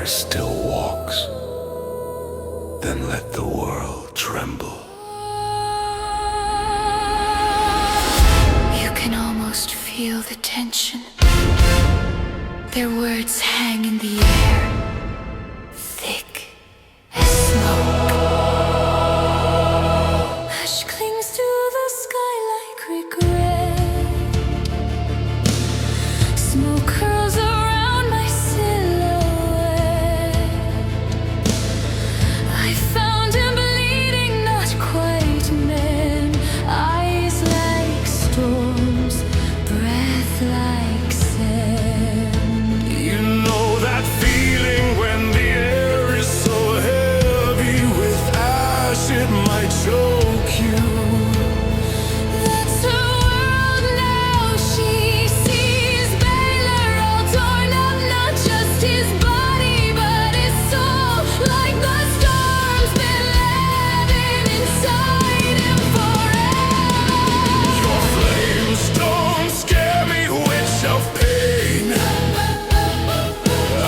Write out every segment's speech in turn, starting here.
fire still walks, then let the world tremble. You can almost feel the tension. Their words hang in the air, thick as smoke. Ash clings to the sky like regret. Smoke curls around my silhouette. I found him bleeding, not quite men. Eyes like storms, breath like sand. You know that feeling when the air is so heavy with ash it might choke you. That's her world now. She sees Baylor all torn up, not just his body, but his soul. Like the storm's been living inside him forever. Your flames don't scare me, witch of pain.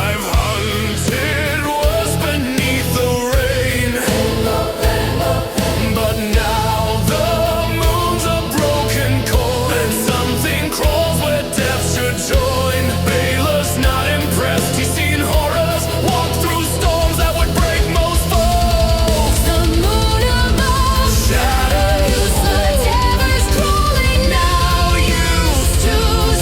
I've hunted worse beneath the rain, but now the moon's a broken coin, and something crawls where death should join. Baylor's not impressed, he's seen horrors, walked through storms that would break most foes. The moon above Shadows, the devours crawling now used to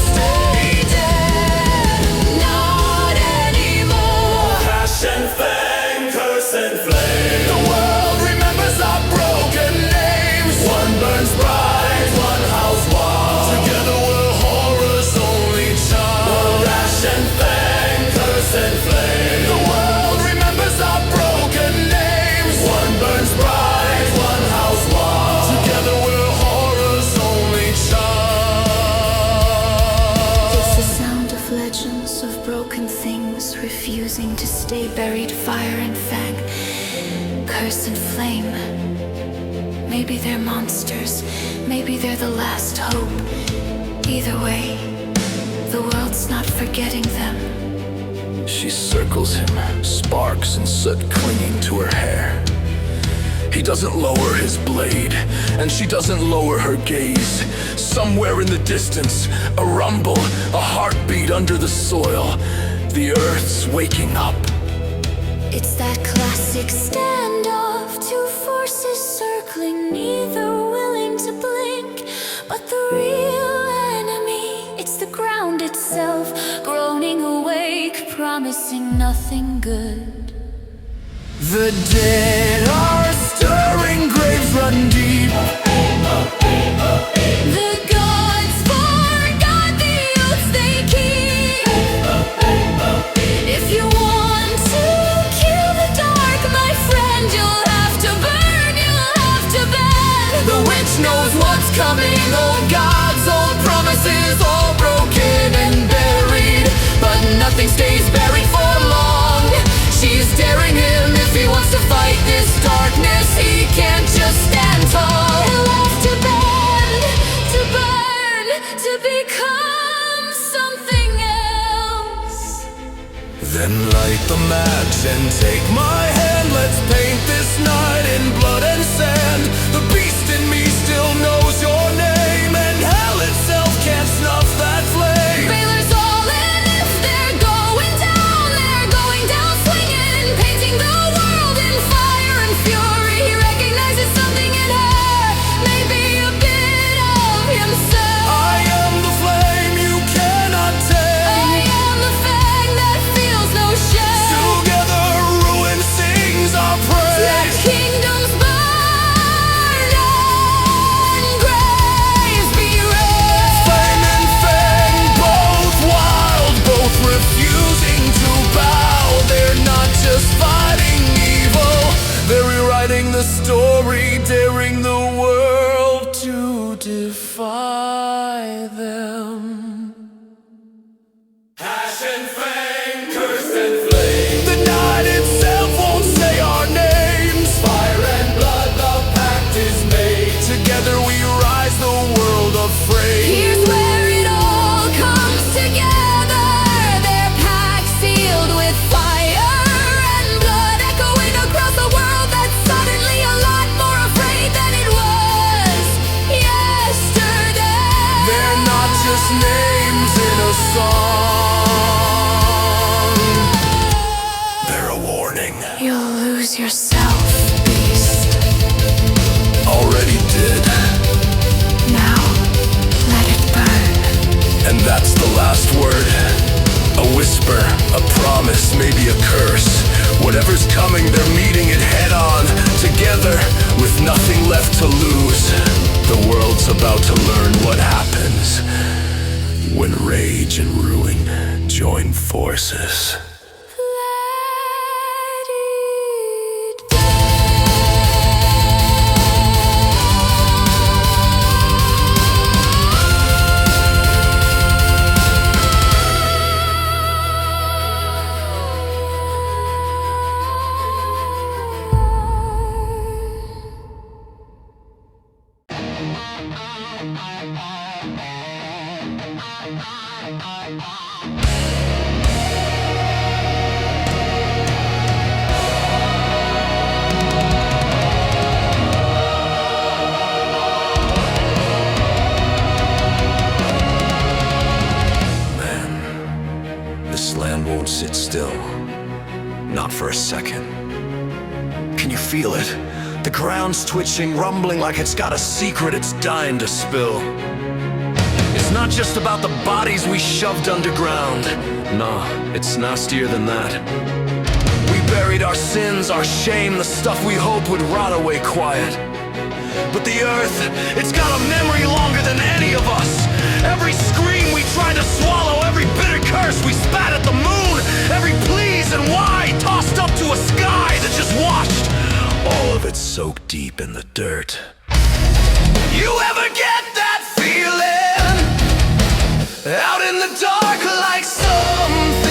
stay dead, not anymore. passion, fang, curse and flame. The world remembers our broken names. One burns bright, one house walls. Together we're horror's only charm. Rash and fang, curse and flame. The world remembers our broken names. One burns bright, one house walls. Together we're horror's only charm. It's the sound of legends of broken things refusing to stay buried. Fire and fang, curse and flame. Maybe they're monsters, maybe they're the last hope. Either way, the world's not forgetting them. She circles him, sparks and soot clinging to her hair. He doesn't lower his blade, and she doesn't lower her gaze. Somewhere in the distance, a rumble, a heartbeat under the soil. The earth's waking up. It's that classic standoff, two forces circling, neither willing to blink. But the real enemy, it's the ground itself, groaning awake, promising nothing good. The dead are stirring, graves run deep. The gods forgot the oaths they keep. If you want to kill the dark, my friend, you'll have to burn, you'll have to bend. The witch knows what's coming, old gods, old promises, all broken and buried. But nothing stays buried for long. She's daring him, if he wants to fight this darkness, he can't just stand tall. He'll have to bend, to burn, to become something else. Then light the match and take my hand. Let's paint this night in blood and sand. The beast in me still knows your name, and hell itself can't snuff that flame. Baylor's all in if they're going down swinging, painting the world in fire and fury. He recognizes something in her, maybe a bit of himself. I am the flame you cannot I tame. am the fang that feels no shame. Together ruin sings our praise. Let kingdoms burn and graves be raised. Flame and fang, both wild, both refusing to bow. They're not just fighting evil, they're rewriting the story, daring the world to defy them. Passion, fang, curse and flame. The night itself won't say our names. Fire and blood, the pact is made. Together we rise, the world afraid. Here's where it all comes together. Their pact sealed with fire everything. You'll lose yourself, beast. Already did. Now, let it burn. And that's the last word. A whisper, a promise, maybe a curse. Whatever's coming, they're meeting it head on, together, with nothing left to lose. The world's about to learn what happens when rage and ruin join forces. This land won't sit still. Not for a second. Can you feel it? The ground's twitching, rumbling like it's got a secret it's dying to spill. It's not just about the bodies we shoved underground. Nah, it's nastier than that. We buried our sins, our shame, the stuff we hoped would rot away quiet. But the earth, it's got a memory longer than any of us. Every scream we tried to swallow, every bitter curse we spat at the moon, every please and why tossed up to a sky that just watched. All of it soaked deep in the dirt. You ever get that feeling? Out in the dark like something